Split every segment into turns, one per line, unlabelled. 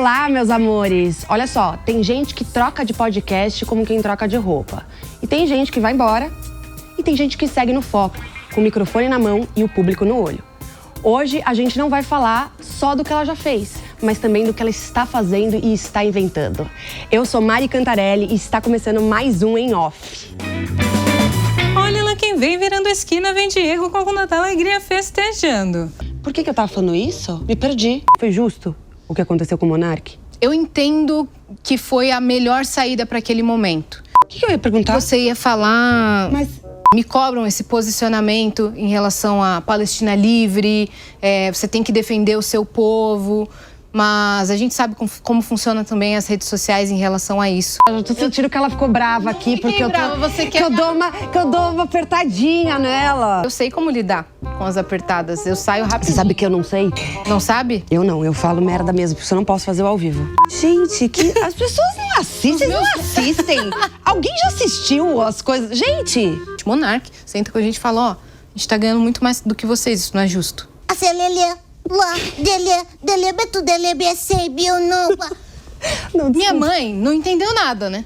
Olá, meus amores! Olha só, tem gente que troca de podcast como quem troca de roupa. E tem gente que vai embora e tem gente que segue no foco, com o microfone na mão e o público no olho. Hoje a gente não vai falar só do que ela já fez, mas também do que ela está fazendo e está inventando. Eu sou Mari Cantarelli e está começando mais um Em Off.
Olha lá quem vem virando a esquina, vem Diego com a alegria festejando.
Por que eu tava falando isso? Me perdi. Foi justo o que aconteceu com o Monark?
Eu entendo que foi a melhor saída para aquele momento.
O que eu ia perguntar?
Você ia falar...
Mas...
Me cobram esse posicionamento em relação à Palestina livre, você tem que defender o seu povo, mas a gente sabe como funciona também as redes sociais em relação a isso.
Eu tô sentindo que ela ficou brava aqui, porque eu dou uma apertadinha nela.
Eu sei como lidar com as apertadas, eu saio rápido.
Você sabe que eu não sei?
Não sabe?
Eu não, eu falo merda mesmo, porque eu não posso fazer o ao vivo. Gente, as pessoas não assistem, não assistem. Alguém já assistiu as coisas? Gente!
Monark, senta com a gente e fala, ó, a gente tá ganhando muito mais do que vocês, isso não é justo. Minha mãe não entendeu nada, né?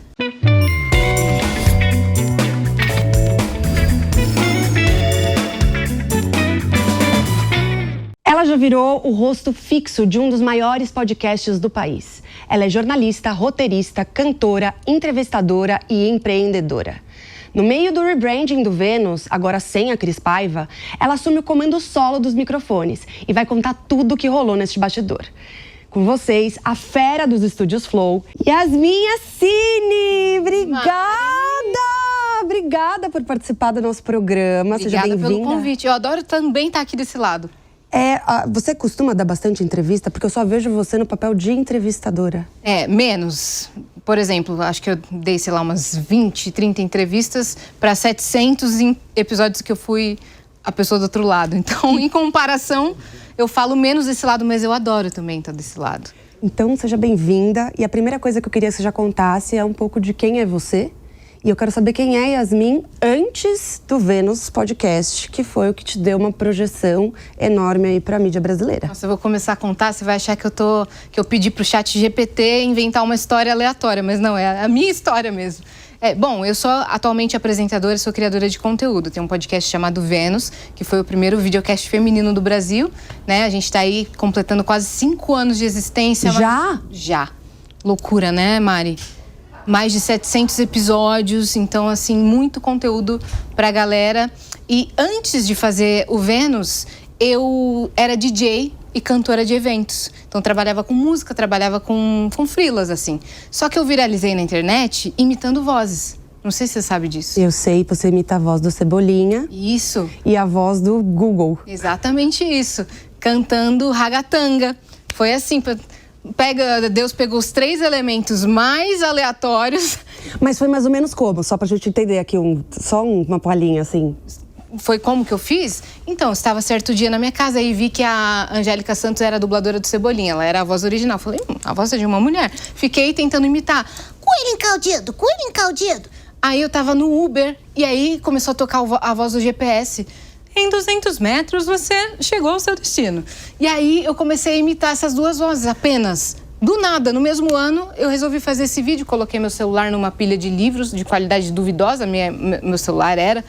Ela já virou o rosto fixo de um dos maiores podcasts do país. Ela é jornalista, roteirista, cantora, entrevistadora e empreendedora. No meio do rebranding do Vênus, agora sem a Cris Paiva, ela assume o comando solo dos microfones e vai contar tudo o que rolou neste bastidor. Com vocês, a fera dos estúdios Flow, Yasmin Yassine! Obrigada por participar do nosso programa.
Obrigada,
seja bem-vinda.
Pelo convite. Eu adoro também estar aqui desse lado.
Você costuma dar bastante entrevista? Porque eu só vejo você no papel de entrevistadora.
Menos. Por exemplo, acho que eu dei, sei lá, umas 20, 30 entrevistas para 700 episódios que eu fui a pessoa do outro lado. Então, em comparação, eu falo menos desse lado, mas eu adoro também estar desse lado.
Então, seja bem-vinda. E a primeira coisa que eu queria que você já contasse é um pouco de quem é você. E eu quero saber quem é Yasmin antes do Vênus Podcast, que foi o que te deu uma projeção enorme aí pra mídia brasileira.
Nossa, eu vou começar a contar, você vai achar que eu pedi pro ChatGPT inventar uma história aleatória, mas não, é a minha história mesmo. Bom, eu sou atualmente apresentadora e sou criadora de conteúdo. Tem um podcast chamado Vênus, que foi o primeiro videocast feminino do Brasil, né? A gente tá aí completando quase 5 anos de existência.
Já?
Já. Loucura, né, Mari? Mais de 700 episódios, então, assim, muito conteúdo pra galera. E antes de fazer o Vênus, eu era DJ e cantora de eventos. Então, trabalhava com música, trabalhava com freelas, assim. Só que eu viralizei na internet imitando vozes. Não sei se você sabe disso.
Eu sei, você imita a voz do Cebolinha.
Isso.
E a voz do Google.
Exatamente isso. Cantando ragatanga. Foi assim... Deus pegou os 3 elementos mais aleatórios.
Mas foi mais ou menos como? Só pra gente entender aqui, só uma palhinha, assim.
Foi como que eu fiz? Então, estava certo dia na minha casa e vi que a Angélica Santos era a dubladora do Cebolinha. Ela era a voz original. Falei, a voz é de uma mulher. Fiquei tentando imitar. Coelho encaldido. Aí eu tava no Uber e aí começou a tocar a voz do GPS.
Em 200 metros você chegou ao seu destino.
E aí eu comecei a imitar essas 2 vozes apenas. Do nada, no mesmo ano, eu resolvi fazer esse vídeo. Coloquei meu celular numa pilha de livros de qualidade duvidosa, meu celular era.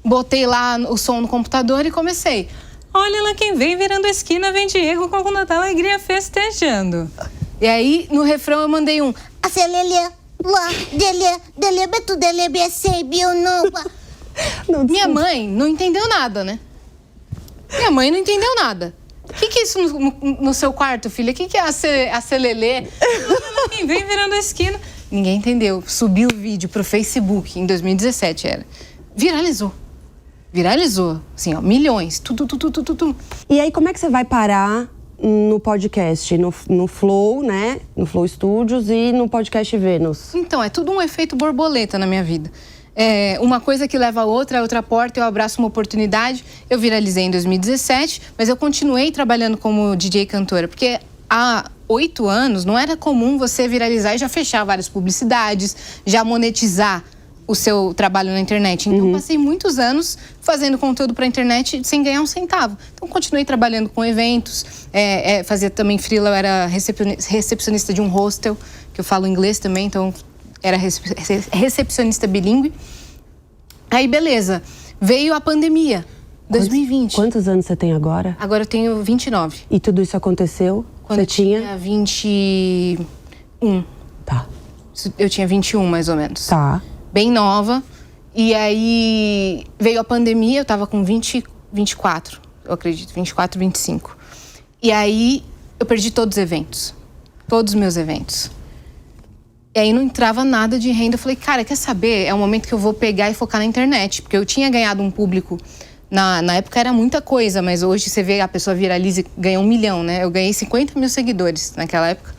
Botei lá o som no computador e comecei.
Olha lá quem vem virando a esquina, vem Diego com a alegria festejando.
E aí, no refrão, eu mandei um... Minha mãe não entendeu nada, né? Minha mãe não entendeu nada. O que é isso no seu quarto, filha? O que é a Celelê?
Quem vem virando a esquina.
Ninguém entendeu. Subi o vídeo pro Facebook, em 2017 era. Viralizou. Assim, ó, milhões.
E aí, como é que você vai parar no podcast? No Flow, né? No Flow Studios e no podcast Vênus?
Então, é tudo um efeito borboleta na minha vida. Uma coisa que leva a outra porta, eu abraço uma oportunidade. Eu viralizei em 2017, mas eu continuei trabalhando como DJ e cantora, porque há 8 anos não era comum você viralizar e já fechar várias publicidades, já monetizar o seu trabalho na internet. Então, passei muitos anos fazendo conteúdo para a internet sem ganhar um centavo. Então, continuei trabalhando com eventos, fazia também freela, eu era recepcionista de um hostel, que eu falo inglês também, então era recepcionista bilíngue. Aí, beleza, veio a pandemia, 2020.
Quantos anos você tem agora?
Agora eu tenho 29.
E tudo isso aconteceu?
Quando
você
eu tinha 21.
Tá.
Eu tinha 21, mais ou menos.
Tá.
Bem nova. E aí veio a pandemia, eu tava com 24, eu acredito, 24, 25. E aí eu perdi todos os eventos. Todos os meus eventos. E aí não entrava nada de renda. Eu falei, cara, quer saber? É o momento que eu vou pegar e focar na internet. Porque eu tinha ganhado um público. Na época era muita coisa, mas hoje você vê a pessoa viraliza e ganha 1 milhão, né? Eu ganhei 50 mil seguidores naquela época.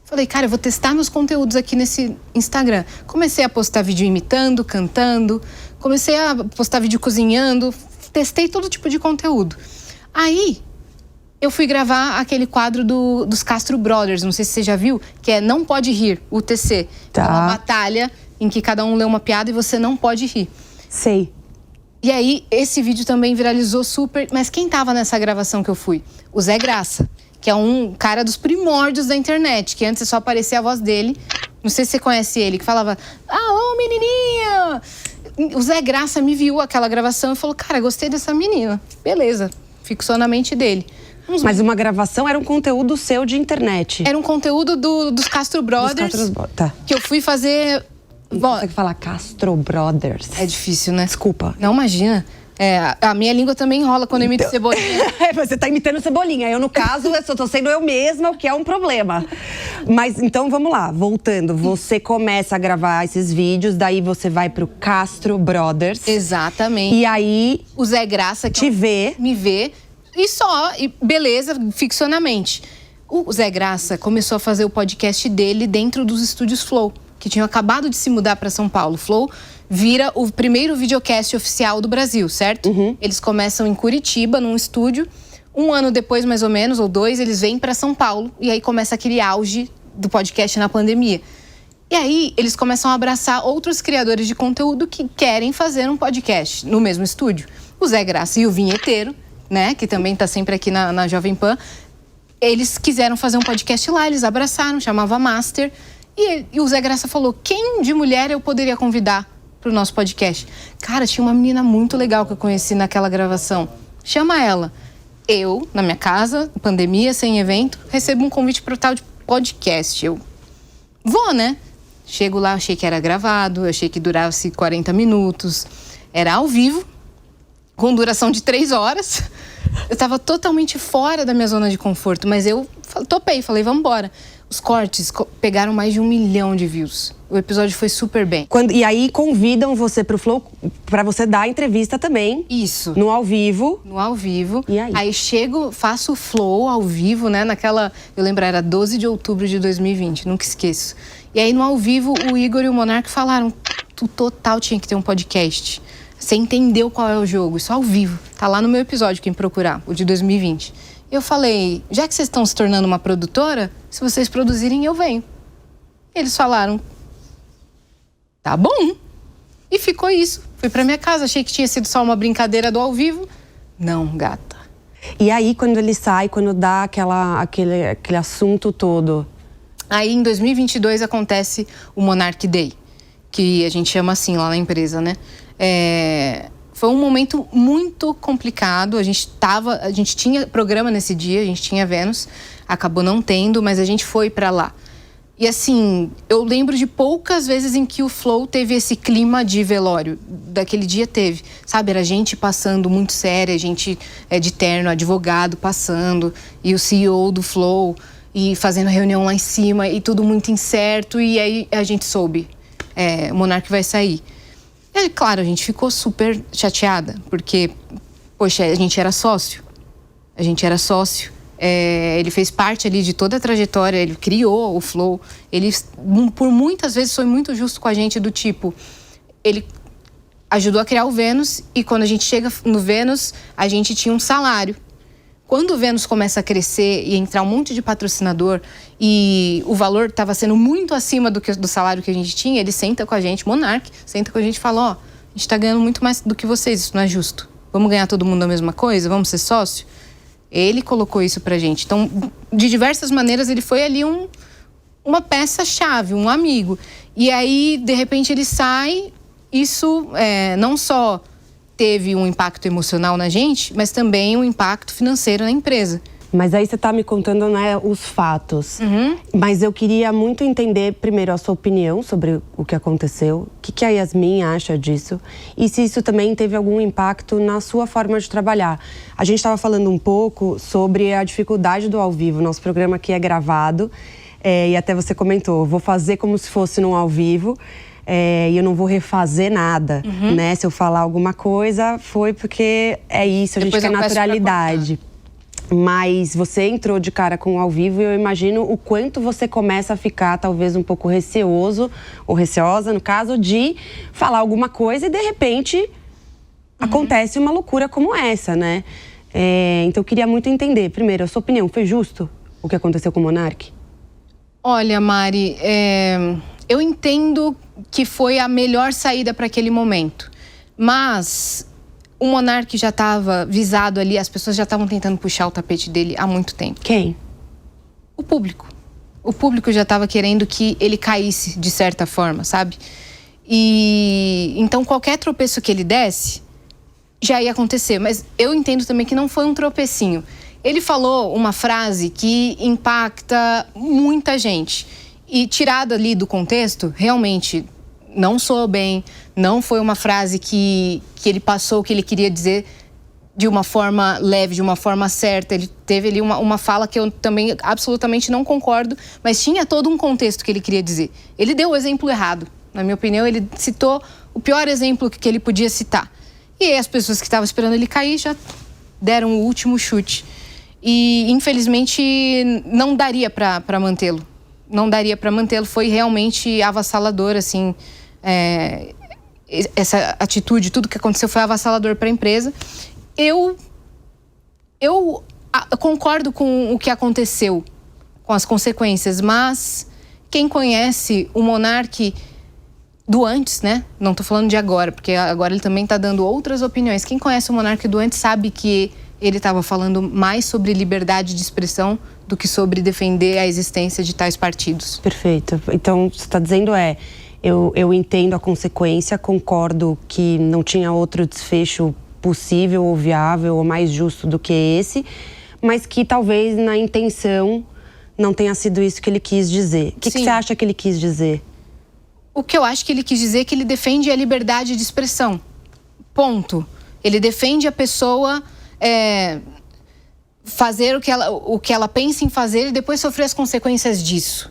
Falei, cara, eu vou testar meus conteúdos aqui nesse Instagram. Comecei a postar vídeo imitando, cantando. Comecei a postar vídeo cozinhando. Testei todo tipo de conteúdo. Aí, eu fui gravar aquele quadro dos Castro Brothers. Não sei se você já viu, que é Não Pode Rir, UTC.
Tá.
É uma batalha em que cada um lê uma piada e você não pode rir.
Sei.
E aí, esse vídeo também viralizou super. Mas quem tava nessa gravação que eu fui? O Zé Graça, que é um cara dos primórdios da internet, que antes só aparecia a voz dele. Não sei se você conhece ele, que falava, alô, menininha! O Zé Graça me viu aquela gravação e falou, cara, gostei dessa menina. Beleza, fixou na mente dele.
Mas uma gravação era um conteúdo seu de internet?
Era um conteúdo dos Castro Brothers,
Tá.
que eu fui fazer...
Bom, você que fala Castro Brothers.
É difícil, né?
Desculpa.
Não, imagina. A minha língua também enrola quando eu imito Cebolinha.
Você tá imitando Cebolinha. Eu, no caso, eu só tô sendo eu mesma, o que é um problema. Mas, então, vamos lá. Voltando. Você começa a gravar esses vídeos, daí você vai pro Castro Brothers.
Exatamente.
E aí...
O Zé Graça...
Te vê.
Me vê. E só. E beleza, ficção na mente. O Zé Graça começou a fazer o podcast dele dentro dos estúdios Flow, que tinham acabado de se mudar para São Paulo. Flow vira o primeiro videocast oficial do Brasil, certo? Eles começam em Curitiba, num estúdio. 1 ano depois, mais ou menos, ou 2, eles vêm para São Paulo. E aí começa aquele auge do podcast na pandemia. E aí, eles começam a abraçar outros criadores de conteúdo que querem fazer um podcast no mesmo estúdio. O Zé Graça e o Vinheteiro, né? Que também tá sempre aqui na Jovem Pan. Eles quiseram fazer um podcast lá, eles abraçaram, chamava Master. E o Zé Graça falou, quem de mulher eu poderia convidar pro nosso podcast? Cara, tinha uma menina muito legal que eu conheci naquela gravação. Chama ela. Eu, na minha casa, pandemia, sem evento, recebo um convite pro tal de podcast. Eu vou, né? Chego lá, achei que era gravado, achei que durasse 40 minutos. Era ao vivo, com duração de 3 horas. Eu tava totalmente fora da minha zona de conforto, mas eu topei, falei, vamos embora. Os cortes pegaram mais de 1 milhão de views. O episódio foi super bem.
E aí convidam você pro Flow pra você dar a entrevista também.
Isso.
No ao vivo.
No ao vivo.
E aí?
Aí chego, faço o Flow ao vivo, né? Eu lembro, era 12 de outubro de 2020, nunca esqueço. E aí no ao vivo, o Igor e o Monark falaram, tu total tinha que ter um podcast. Você entendeu qual é o jogo, isso ao vivo. Tá lá no meu episódio, quem procurar, o de 2020. Eu falei, já que vocês estão se tornando uma produtora, se vocês produzirem, eu venho. Eles falaram, tá bom. E ficou isso. Fui pra minha casa, achei que tinha sido só uma brincadeira do ao vivo. Não, gata.
E aí, quando ele sai, quando dá aquele assunto todo?
Aí, em 2022, acontece o Monarch Day, que a gente chama assim lá na empresa, né? Foi um momento muito complicado. A gente tinha programa nesse dia, a gente tinha Vênus, acabou não tendo, mas a gente foi pra lá. E assim, eu lembro de poucas vezes em que o Flow teve esse clima de velório. Daquele dia teve, sabe? Era gente passando muito séria, gente de terno, advogado passando, e o CEO do Flow, e fazendo reunião lá em cima, e tudo muito incerto, e aí a gente soube, o Monark vai sair. E, claro, a gente ficou super chateada, porque, poxa, a gente era sócio. Ele fez parte ali de toda a trajetória, ele criou o Flow. Ele, por muitas vezes, foi muito justo com a gente, do tipo... Ele ajudou a criar o Vênus, e quando a gente chega no Vênus, a gente tinha um salário. Quando o Vênus começa a crescer e entrar um monte de patrocinador e o valor estava sendo muito acima do salário que a gente tinha, ele senta com a gente, Monark, senta com a gente e fala, ó, a gente está ganhando muito mais do que vocês, isso não é justo. Vamos ganhar todo mundo a mesma coisa? Vamos ser sócio? Ele colocou isso pra gente. Então, de diversas maneiras, ele foi ali uma peça-chave, um amigo. E aí, de repente, ele sai. Isso não só teve um impacto emocional na gente, mas também um impacto financeiro na empresa.
Mas aí você está me contando, né, os fatos. Mas eu queria muito entender, primeiro, a sua opinião sobre o que aconteceu. O que a Yasmin acha disso? E se isso também teve algum impacto na sua forma de trabalhar. A gente estava falando um pouco sobre a dificuldade do ao vivo. Nosso programa aqui é gravado. E até você comentou, vou fazer como se fosse num ao vivo. E eu não vou refazer nada, né? Se eu falar alguma coisa, foi porque é isso, a gente quer naturalidade. Mas você entrou de cara com o ao vivo e eu imagino o quanto você começa a ficar talvez um pouco receoso, ou receosa, no caso, de falar alguma coisa e de repente acontece uma loucura como essa, né? Então eu queria muito entender, primeiro, a sua opinião, foi justo o que aconteceu com o Monark?
Olha, Mari, eu entendo que foi a melhor saída para aquele momento, mas o Monark já estava visado ali, as pessoas já estavam tentando puxar o tapete dele há muito tempo.
Quem?
O público. O público já estava querendo que ele caísse, de certa forma, sabe? E então qualquer tropeço que ele desse, já ia acontecer. Mas eu entendo também que não foi um tropecinho. Ele falou uma frase que impacta muita gente. E tirada ali do contexto, realmente não soou bem, não foi uma frase que ele passou o que ele queria dizer de uma forma leve, de uma forma certa. Ele teve ali uma fala que eu também absolutamente não concordo, mas tinha todo um contexto que ele queria dizer. Ele deu o exemplo errado. Na minha opinião, ele citou o pior exemplo que ele podia citar. E aí as pessoas que estavam esperando ele cair já deram o último chute. E, infelizmente, não daria para mantê-lo. Não daria para mantê-lo. Foi realmente avassalador, assim. Essa atitude, tudo que aconteceu foi avassalador para a empresa. Eu concordo com o que aconteceu, com as consequências, mas quem conhece o Monark do antes, né? Não tô falando de agora, porque agora ele também tá dando outras opiniões. Quem conhece o Monark do antes sabe que ele estava falando mais sobre liberdade de expressão do que sobre defender a existência de tais partidos. Perfeito.
Então, você está dizendo eu entendo a consequência, concordo que não tinha outro desfecho possível ou viável ou mais justo do que esse, mas que talvez na intenção não tenha sido isso que ele quis dizer. O que você acha que ele quis dizer?
O que eu acho que ele quis dizer é que ele defende a liberdade de expressão. Ponto. Ele defende a pessoa fazer o que ela pensa em fazer e depois sofrer as consequências disso.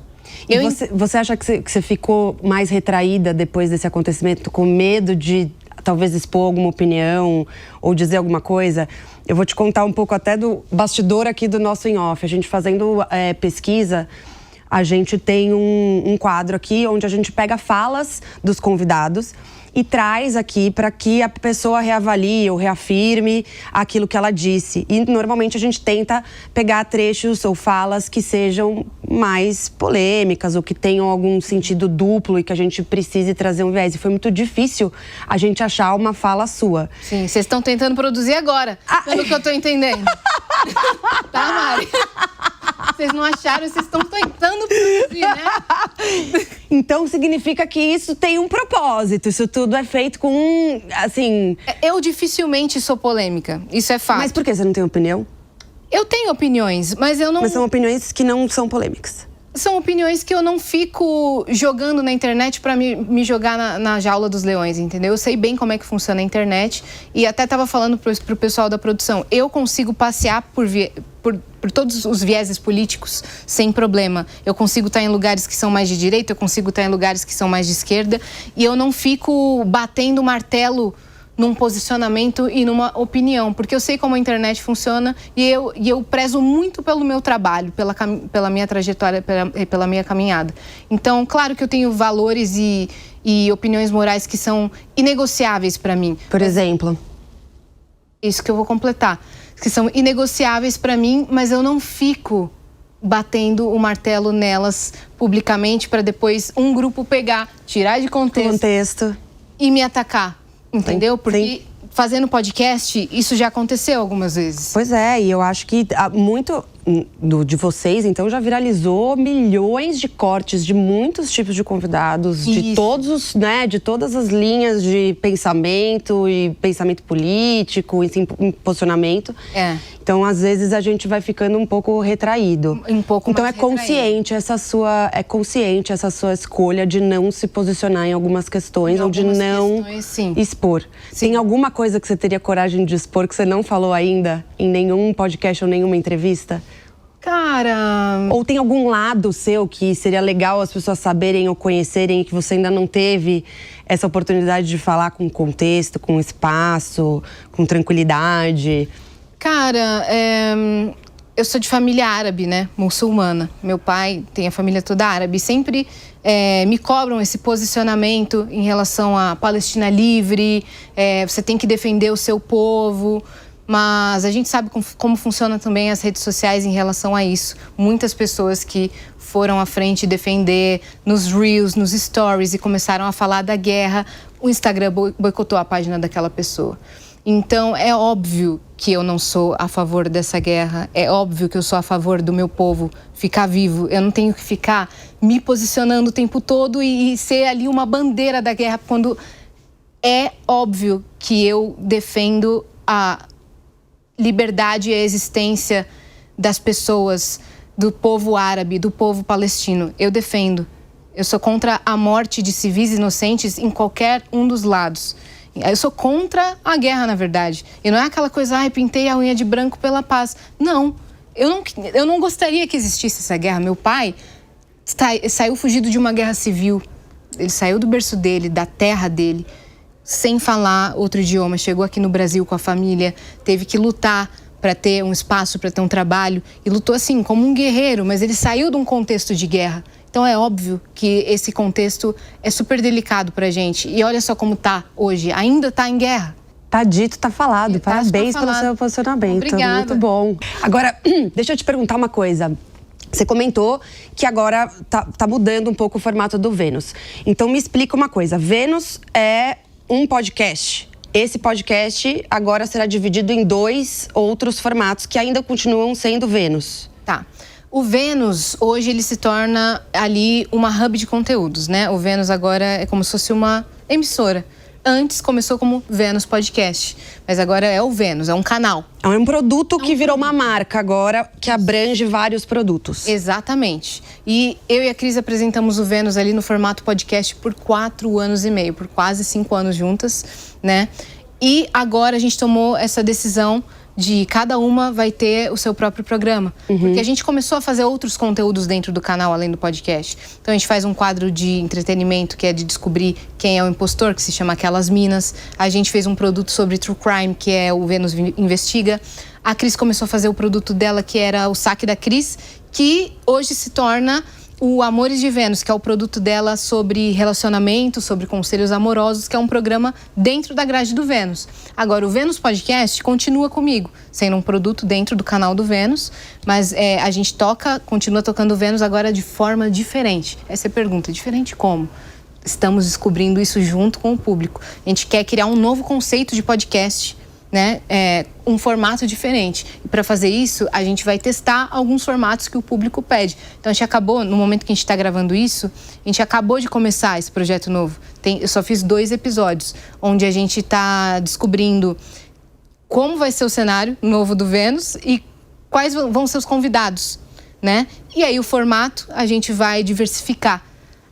Você acha que você ficou mais retraída depois desse acontecimento, com medo de talvez expor alguma opinião ou dizer alguma coisa? Eu vou te contar um pouco até do bastidor aqui do nosso Em Off. A gente fazendo pesquisa, a gente tem um quadro aqui onde a gente pega falas dos convidados e traz aqui para que a pessoa reavalie ou reafirme aquilo que ela disse. E normalmente a gente tenta pegar trechos ou falas que sejam mais polêmicas ou que tenham algum sentido duplo e que a gente precise trazer um viés. E foi muito difícil a gente achar uma fala sua.
Sim, vocês estão tentando produzir agora, pelo que eu tô entendendo. Tá, Mari? Vocês não acharam, vocês estão tentando produzir, né?
Então significa que isso tem um propósito, isso tudo é feito com, assim...
Eu dificilmente sou polêmica, isso é fato.
Mas por que você não tem opinião?
Eu tenho opiniões, mas eu não...
Mas são opiniões que não são polêmicas.
São opiniões que eu não fico jogando na internet pra me jogar na jaula dos leões, entendeu? Eu sei bem como é que funciona a internet e até tava falando pro pessoal da produção. Eu consigo passear por todos os vieses políticos sem problema. Eu consigo estar em lugares que são mais de direita, eu consigo estar em lugares que são mais de esquerda e eu não fico batendo martelo num posicionamento e numa opinião, porque eu sei como a internet funciona e eu prezo muito pelo meu trabalho, pela minha trajetória, pela minha caminhada. Então, claro que eu tenho valores e opiniões morais que são inegociáveis para mim.
Por exemplo?
Isso que eu vou completar. que são inegociáveis para mim, mas eu não fico batendo o martelo nelas publicamente para depois um grupo pegar, tirar de contexto e me atacar, entendeu? Porque fazendo podcast, isso já aconteceu algumas vezes.
Pois é, e eu acho que muito de vocês, então, já viralizou milhões de cortes de muitos tipos de convidados, de todos de todas as linhas de pensamento e pensamento político, e posicionamento. Então, às vezes, a gente vai ficando um pouco retraído. Então, é consciente essa sua escolha de não se posicionar em algumas questões ou de não expor. Tem alguma coisa que você teria coragem de expor que você não falou ainda em nenhum podcast ou nenhuma entrevista?
Cara...
Ou tem algum lado seu que seria legal as pessoas saberem ou conhecerem e que você ainda não teve essa oportunidade de falar com contexto, com espaço, com tranquilidade?
Cara, eu sou de família árabe, né? Muçulmana. Meu pai tem a família toda árabe. Sempre me cobram esse posicionamento em relação à Palestina livre. Você tem que defender o seu povo. Mas a gente sabe como funcionam também as redes sociais em relação a isso. Muitas pessoas que foram à frente defender nos Reels, nos Stories e começaram a falar da guerra, o Instagram boicotou a página daquela pessoa. Então, é óbvio que eu não sou a favor dessa guerra. É óbvio que eu sou a favor do meu povo ficar vivo. Eu não tenho que ficar me posicionando o tempo todo e ser ali uma bandeira da guerra, quando é óbvio que eu defendo a liberdade e a existência das pessoas, do povo árabe, do povo palestino. Eu defendo. Eu sou contra a morte de civis inocentes em qualquer um dos lados. Eu sou contra a guerra, na verdade. E não é aquela coisa, pintei a unha de branco pela paz. Não. Eu não gostaria que existisse essa guerra. Meu pai saiu fugido de uma guerra civil. Ele saiu do berço dele, da terra dele, sem falar outro idioma. Chegou aqui no Brasil com a família, teve que lutar para ter um espaço, para ter um trabalho. E lutou assim, como um guerreiro, mas ele saiu de um contexto de guerra. Então é óbvio que esse contexto é super delicado pra gente. E olha só como tá hoje, ainda tá em guerra.
Tá dito, tá falado. Parabéns pelo seu posicionamento.
Obrigada.
Muito bom. Agora, deixa eu te perguntar uma coisa. Você comentou que agora tá mudando um pouco o formato do Vênus. Então me explica uma coisa. Vênus é um podcast. Esse podcast agora será dividido em 2 outros formatos que ainda continuam sendo Vênus.
Tá. O Vênus, hoje, ele se torna ali uma hub de conteúdos, né? O Vênus agora é como se fosse uma emissora. Antes começou como Vênus Podcast, mas agora é o Vênus, é um canal.
É um produto que virou uma marca agora, que abrange vários produtos.
Exatamente. E eu e a Cris apresentamos o Vênus ali no formato podcast por 4 anos e meio, por quase 5 anos juntas, né? E agora a gente tomou essa decisão de cada uma vai ter o seu próprio programa. Porque a gente começou a fazer outros conteúdos dentro do canal, além do podcast. Então a gente faz um quadro de entretenimento, que é de descobrir quem é o impostor, que se chama Aquelas Minas. A gente fez um produto sobre True Crime, que é o Vênus Investiga. A Cris começou a fazer o produto dela, que era o Saque da Cris, que hoje se torna o Amores de Vênus, que é o produto dela sobre relacionamento, sobre conselhos amorosos, que é um programa dentro da grade do Vênus. Agora, o Vênus Podcast continua comigo, sendo um produto dentro do canal do Vênus, mas a gente continua tocando o Vênus agora de forma diferente. Essa é a pergunta, diferente como? Estamos descobrindo isso junto com o público. A gente quer criar um novo conceito de podcast, né? Um formato diferente. E para fazer isso, a gente vai testar alguns formatos que o público pede. Então a gente acabou, no momento que a gente está gravando isso, a gente acabou de começar esse projeto novo. Eu só fiz 2 episódios, onde a gente está descobrindo como vai ser o cenário novo do Vênus e quais vão ser os convidados, né? E aí o formato a gente vai diversificar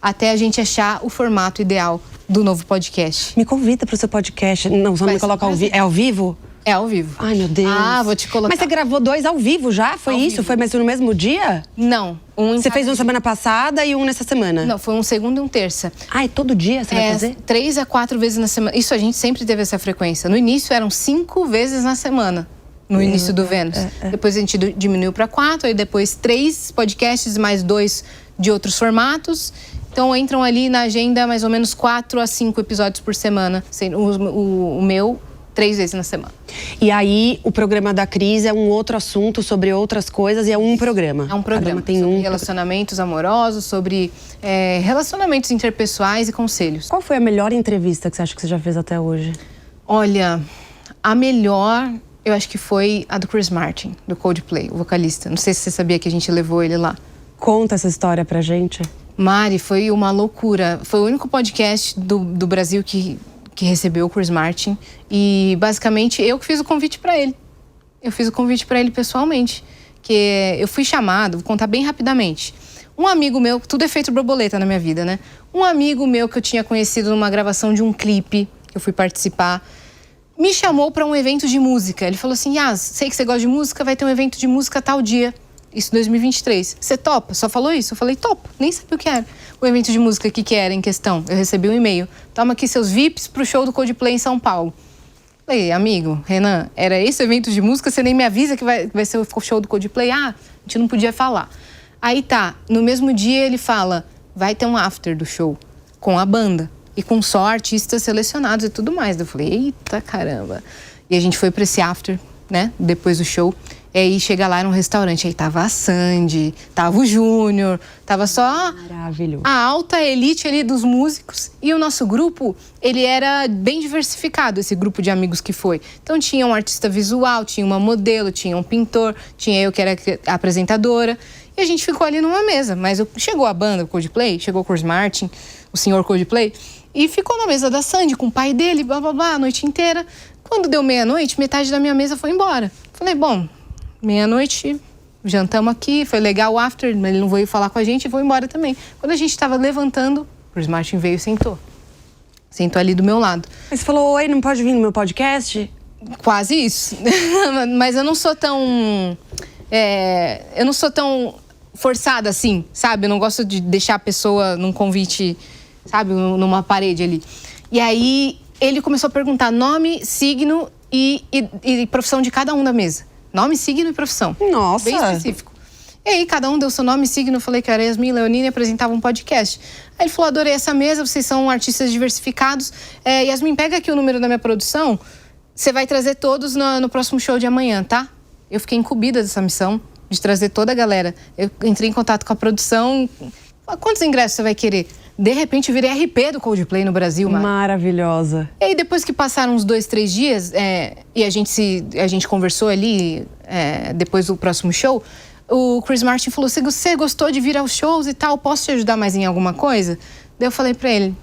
até a gente achar o formato ideal do novo podcast.
Me convida para o seu podcast. Não, só não me coloca ao vivo. É ao vivo?
É ao vivo.
Ai, meu Deus.
Vou te colocar.
Mas você gravou 2 ao vivo já? Foi ao isso? Vivo. Foi mas no mesmo dia?
Não.
Você fez um semana passada e um nessa semana?
Não, foi um segunda e um terça.
É todo dia você vai fazer?
3 a 4 vezes na semana. Isso a gente sempre teve essa frequência. No início eram 5 vezes na semana. No início do Vênus. Depois a gente diminuiu para 4, aí depois 3 podcasts mais 2 de outros formatos. Então entram ali na agenda mais ou menos 4 a 5 episódios por semana. O meu, 3 vezes na semana.
E aí, o programa da Cris é um outro assunto sobre outras coisas e é um programa.
É um programa sobre relacionamentos amorosos, sobre relacionamentos interpessoais e conselhos.
Qual foi a melhor entrevista que você acha que você já fez até hoje?
Olha, a melhor, eu acho que foi a do Chris Martin, do Coldplay, o vocalista. Não sei se você sabia que a gente levou ele lá.
Conta essa história pra gente.
Mari, foi uma loucura. Foi o único podcast do Brasil que recebeu o Chris Martin. E, basicamente, eu que fiz o convite pra ele. Eu fiz o convite pra ele pessoalmente. Que eu fui chamado, vou contar bem rapidamente. Um amigo meu, tudo é feito borboleta na minha vida, né? Um amigo meu que eu tinha conhecido numa gravação de um clipe, que eu fui participar, me chamou para um evento de música. Ele falou assim, Yas, sei que você gosta de música, vai ter um evento de música tal dia. Isso em 2023. Você topa? Só falou isso? Eu falei, topo. Nem sabia o que era. O evento de música que era em questão. Eu recebi um e-mail. Toma aqui seus VIPs pro show do Coldplay em São Paulo. Falei, amigo, Renan, era esse o evento de música? Você nem me avisa que vai ser o show do Coldplay? Ah, a gente não podia falar. Aí tá, no mesmo dia ele fala, vai ter um after do show com a banda. E com só artistas selecionados e tudo mais. Eu falei, eita caramba. E a gente foi pra esse after, né? Depois do show. E aí chega lá, era um restaurante. Aí tava a Sandy, tava o Júnior, tava só a alta elite ali dos músicos. E o nosso grupo, ele era bem diversificado, esse grupo de amigos que foi. Então tinha um artista visual, tinha uma modelo, tinha um pintor, tinha eu que era a apresentadora. E a gente ficou ali numa mesa. Mas chegou a banda, o Coldplay, chegou o Chris Martin, o senhor Coldplay. E ficou na mesa da Sandy com o pai dele, blá, blá, blá, a noite inteira. Quando deu meia-noite, metade da minha mesa foi embora. Falei, bom, meia-noite, jantamos aqui, foi legal o after, mas ele não veio falar com a gente e vou embora também. Quando a gente estava levantando, o Chris Martin veio e sentou. Sentou ali do meu lado.
Mas você falou, oi, não pode vir no meu podcast?
Quase isso. Mas eu não sou tão... eu não sou tão forçada assim, sabe? Eu não gosto de deixar a pessoa num convite... sabe, numa parede ali. E aí, ele começou a perguntar nome, signo e profissão de cada um da mesa. Nome, signo e profissão.
Nossa!
Bem específico. E aí, cada um deu seu nome e signo. Eu falei que era Yasmin Leonina e apresentava um podcast. Aí ele falou, adorei essa mesa, vocês são artistas diversificados. Yasmin, pega aqui o número da minha produção. Você vai trazer todos no próximo show de amanhã, tá? Eu fiquei incumbida dessa missão, de trazer toda a galera. Eu entrei em contato com a produção. Quantos ingressos você vai querer? De repente, eu virei RP do Coldplay no Brasil, Mari.
Maravilhosa.
E aí, depois que passaram uns 2, 3 dias, e a gente conversou ali, depois do próximo show, o Chris Martin falou, você gostou de vir aos shows e tal, posso te ajudar mais em alguma coisa? Daí eu falei pra ele,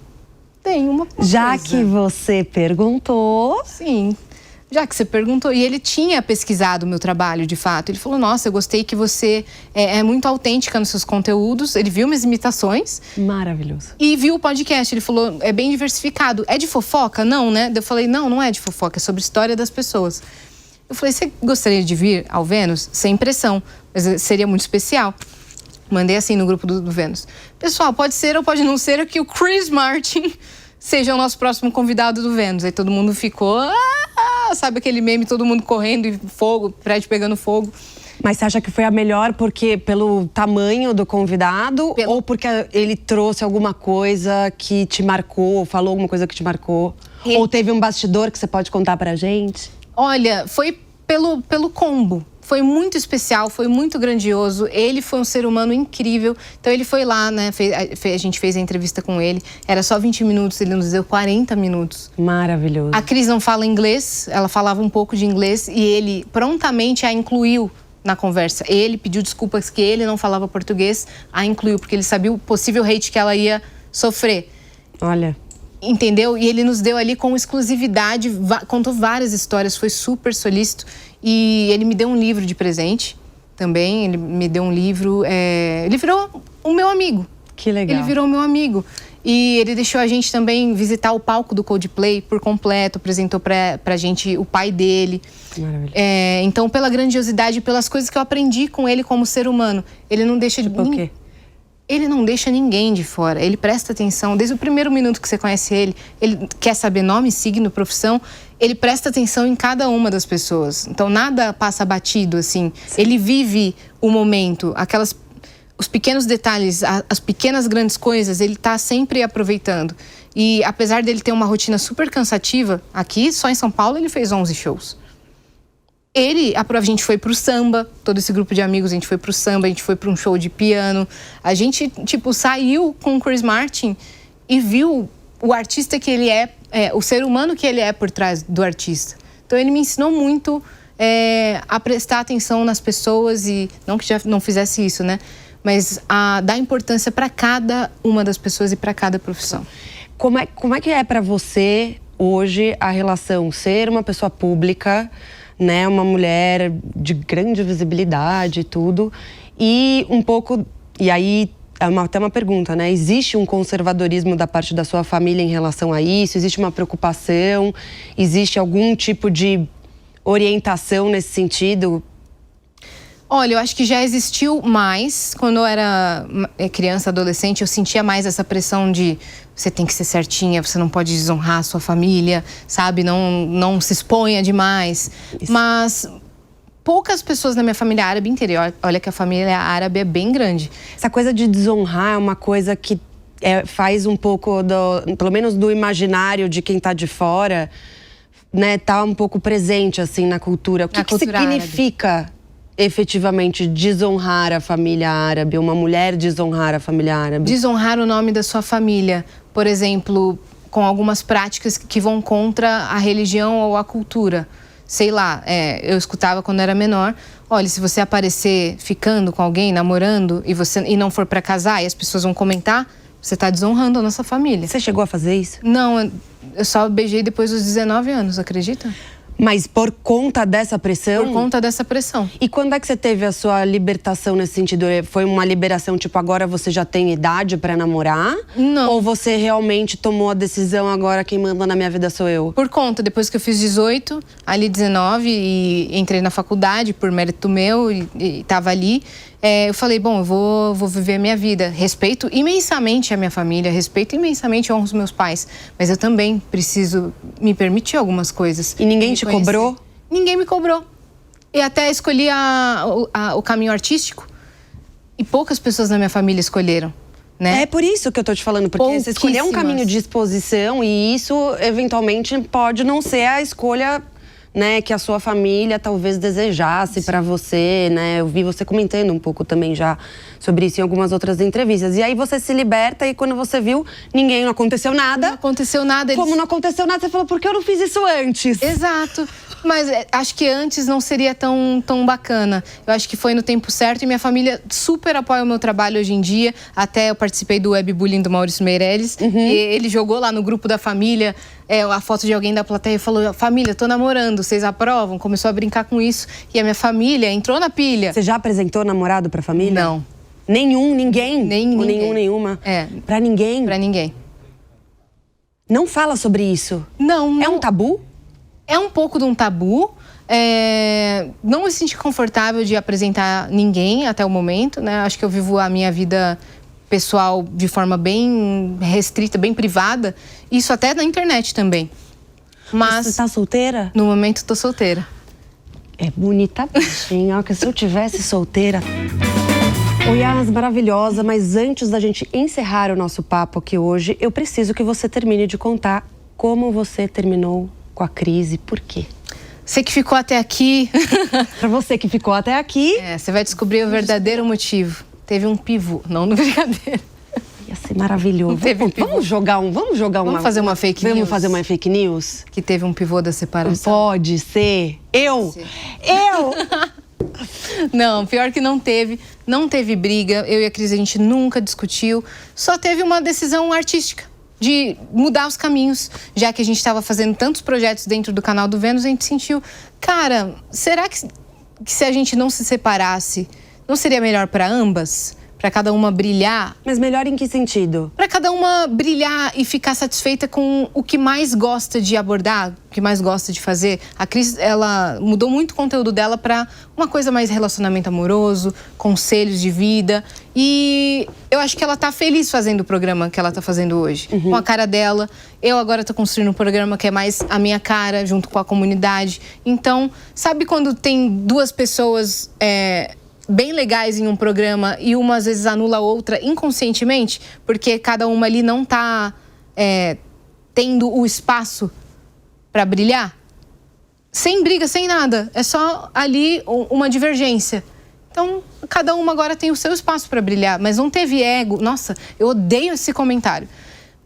tem uma coisa.
Já que você perguntou...
Sim. Já que você perguntou, e ele tinha pesquisado o meu trabalho, de fato. Ele falou, nossa, eu gostei que você é muito autêntica nos seus conteúdos. Ele viu minhas imitações.
Maravilhoso.
E viu o podcast. Ele falou, é bem diversificado. É de fofoca? Não, né? Eu falei, não é de fofoca, é sobre a história das pessoas. Eu falei, você gostaria de vir ao Vênus? Sem pressão, mas seria muito especial. Mandei assim no grupo do Vênus. Pessoal, pode ser ou pode não ser que o Chris Martin seja o nosso próximo convidado do Vênus. Aí todo mundo ficou... sabe aquele meme, todo mundo correndo e fogo, prédio pegando fogo.
Mas você acha que foi a melhor porque pelo tamanho do convidado ou porque ele trouxe alguma coisa que te marcou, ou falou alguma coisa que te marcou? Ou teve um bastidor que você pode contar pra gente?
Olha, foi pelo combo. Foi muito especial, foi muito grandioso. Ele foi um ser humano incrível. Então ele foi lá, né? A gente fez a entrevista com ele. Era só 20 minutos, ele nos deu 40 minutos.
Maravilhoso.
A Cris não fala inglês, ela falava um pouco de inglês e ele prontamente a incluiu na conversa. Ele pediu desculpas que ele não falava português, a incluiu, porque ele sabia o possível hate que ela ia sofrer.
Olha...
Entendeu? E ele nos deu ali com exclusividade, contou várias histórias, foi super solícito. E ele me deu um livro de presente também, ele me deu um livro, ele virou o meu amigo.
Que legal.
Ele virou o meu amigo. E ele deixou a gente também visitar o palco do Coldplay por completo, apresentou pra gente o pai dele.
Maravilha.
Então, pela grandiosidade, pelas coisas que eu aprendi com ele como ser humano, ele não deixa de...
Por quê?
Ele não deixa ninguém de fora, ele presta atenção. Desde o primeiro minuto que você conhece ele quer saber nome, signo, profissão, ele presta atenção em cada uma das pessoas. Então nada passa batido, assim. Sim. Ele vive o momento, os pequenos detalhes, as pequenas grandes coisas, ele tá sempre aproveitando. E apesar dele ter uma rotina super cansativa, aqui, só em São Paulo, ele fez 11 shows. A gente foi pro samba, todo esse grupo de amigos, a gente foi pro samba, a gente foi pra um show de piano. A gente, saiu com o Chris Martin e viu o artista que ele é, o ser humano que ele é por trás do artista. Então ele me ensinou muito a prestar atenção nas pessoas e, não que já não fizesse isso, né? Mas a dar importância para cada uma das pessoas e para cada profissão.
Como é que é para você hoje a relação ser uma pessoa pública, né, uma mulher de grande visibilidade e tudo, e um pouco, e aí até uma pergunta, né, existe um conservadorismo da parte da sua família em relação a isso? Existe uma preocupação? Existe algum tipo de orientação nesse sentido?
Olha, eu acho que já existiu mais. Quando eu era criança, adolescente, eu sentia mais essa pressão de você tem que ser certinha, você não pode desonrar a sua família, sabe? Não se exponha demais. Isso. Mas poucas pessoas na minha família árabe inteira, olha que a família árabe é bem grande.
Essa coisa de desonrar é uma coisa que faz um pouco, pelo menos do imaginário de quem tá de fora, né? Tá um pouco presente, assim, na cultura. O que significa árabe efetivamente desonhar a família árabe, uma mulher desonhar a família árabe? Desonrar
o nome da sua família, por exemplo, com algumas práticas que vão contra a religião ou a cultura. Sei lá, eu escutava quando era menor, olha, se você aparecer ficando com alguém, namorando, e não for pra casar, e as pessoas vão comentar, você tá desonrando a nossa família.
Você chegou a fazer isso?
Não, eu só beijei depois dos 19 anos, acredita?
Mas por conta dessa pressão?
Por conta dessa pressão.
E quando é que você teve a sua libertação nesse sentido? Foi uma liberação, tipo, agora você já tem idade pra namorar?
Não.
Ou você realmente tomou a decisão, agora quem manda na minha vida sou eu?
Por conta, depois que eu fiz 18, ali 19, e entrei na faculdade por mérito meu e tava ali, eu falei, bom, eu vou viver a minha vida. Respeito imensamente a minha família, respeito imensamente os meus pais. Mas eu também preciso me permitir algumas coisas.
E ninguém te cobrou?
Ninguém me cobrou. E até escolhi o caminho artístico. E poucas pessoas na minha família escolheram, né?
É por isso que eu tô te falando, porque você escolheu um caminho de exposição e isso, eventualmente, pode não ser a escolha, né, que a sua família talvez desejasse para você, né? Eu vi você comentando um pouco também já sobre isso em algumas outras entrevistas. E aí você se liberta e quando você viu, não aconteceu nada.
Não aconteceu nada.
Como não aconteceu nada, você falou, por que eu não fiz isso antes?
Exato. Mas acho que antes não seria tão bacana. Eu acho que foi no tempo certo e minha família super apoia o meu trabalho hoje em dia. Até eu participei do webbullying do Maurício Meirelles. E ele jogou lá no grupo da família a foto de alguém da plateia e falou, família, tô namorando, vocês aprovam? Começou a brincar com isso. E a minha família entrou na pilha.
Você já apresentou namorado pra família?
Não.
Ninguém?
Ninguém.
Nenhuma?
É.
Pra ninguém?
Pra ninguém.
Não fala sobre isso?
Não.
É um tabu?
É um pouco de um tabu. Não me senti confortável de apresentar ninguém até o momento, né? Acho que eu vivo a minha vida pessoal de forma bem restrita, bem privada. Isso até na internet também. Mas
você tá solteira?
No momento tô solteira.
É bonita, bichinha. Que se eu tivesse solteira... Oi, Yas, maravilhosa, mas antes da gente encerrar o nosso papo aqui hoje, eu preciso que você termine de contar como você terminou com a crise, por quê?
Você que ficou até aqui...
Pra você que ficou até aqui...
você vai descobrir o verdadeiro motivo. Teve um pivô, não brincadeira.
Ia ser maravilhoso.
Vamos fazer uma fake news?
Vamos fazer uma fake news?
Que teve um pivô da separação.
Pode ser. Eu!
Não, pior que não teve briga. Eu e a Cris, a gente nunca discutiu. Só teve uma decisão artística de mudar os caminhos. Já que a gente estava fazendo tantos projetos dentro do canal do Vênus, a gente sentiu, cara, será que se a gente não se separasse, não seria melhor para ambas? Para cada uma brilhar?
Mas melhor em que sentido?
Para cada uma brilhar e ficar satisfeita com o que mais gosta de abordar, o que mais gosta de fazer. A Cris, ela mudou muito o conteúdo dela para uma coisa mais relacionamento amoroso, conselhos de vida. E eu acho que ela tá feliz fazendo o programa que ela tá fazendo hoje. Com a cara dela. Eu agora tô construindo um programa que é mais a minha cara, junto com a comunidade. Então, sabe quando tem duas pessoas... bem legais em um programa e uma às vezes anula a outra inconscientemente, porque cada uma ali não tá tendo o espaço para brilhar? Sem briga, sem nada. É só ali uma divergência. Então, cada uma agora tem o seu espaço para brilhar, mas não teve ego. Nossa, eu odeio esse comentário.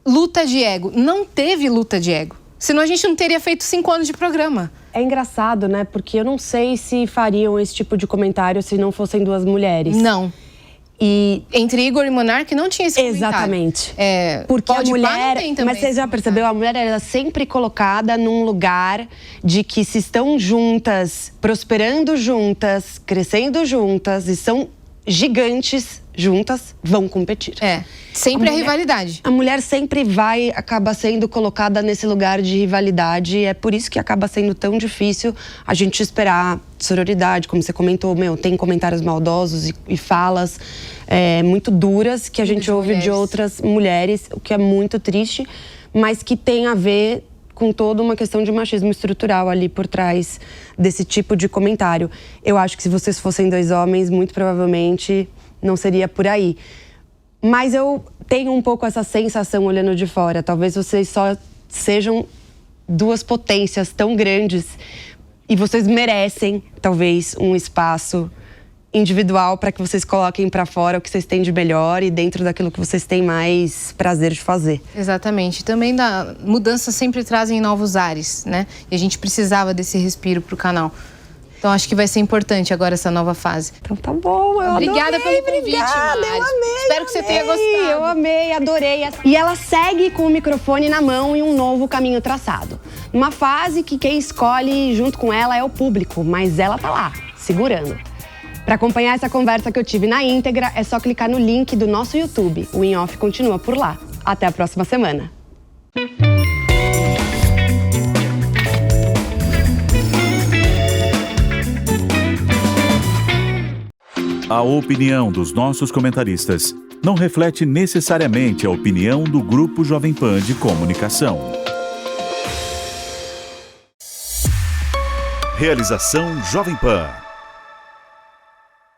Luta de ego. Não teve luta de ego. Senão a gente não teria feito 5 anos de programa.
É engraçado, né? Porque eu não sei se fariam esse tipo de comentário se não fossem 2 mulheres.
Não.
E
entre Igor e Monark não tinha esse comentário.
Exatamente.
Porque
a mulher, mas você já percebeu, a mulher era sempre colocada num lugar de que se estão juntas, prosperando juntas, crescendo juntas e são gigantes juntas, vão competir.
Sempre a rivalidade.
A mulher sempre acaba sendo colocada nesse lugar de rivalidade. É por isso que acaba sendo tão difícil a gente esperar sororidade, como você comentou, tem comentários maldosos e falas muito duras que a gente ouve de outras mulheres, o que é muito triste, mas que tem a ver com toda uma questão de machismo estrutural ali por trás desse tipo de comentário. Eu acho que se vocês fossem 2 homens, muito provavelmente não seria por aí. Mas eu tenho um pouco essa sensação olhando de fora. Talvez vocês só sejam 2 potências tão grandes e vocês merecem, talvez, um espaço individual para que vocês coloquem para fora o que vocês têm de melhor e dentro daquilo que vocês têm mais prazer de fazer.
Exatamente. Também mudanças sempre trazem novos ares, né? E a gente precisava desse respiro pro canal. Então acho que vai ser importante agora essa nova fase.
Então tá bom, eu
Obrigada
adorei,
pelo convite, Mari.
Eu amei.
Espero que você tenha gostado.
Eu amei, adorei. E ela segue com o microfone na mão e um novo caminho traçado. Numa fase que quem escolhe junto com ela é o público, mas ela tá lá, segurando. Para acompanhar essa conversa que eu tive na íntegra, é só clicar no link do nosso YouTube. O In Off continua por lá. Até a próxima semana.
A opinião dos nossos comentaristas não reflete necessariamente a opinião do Grupo Jovem Pan de Comunicação. Realização Jovem Pan.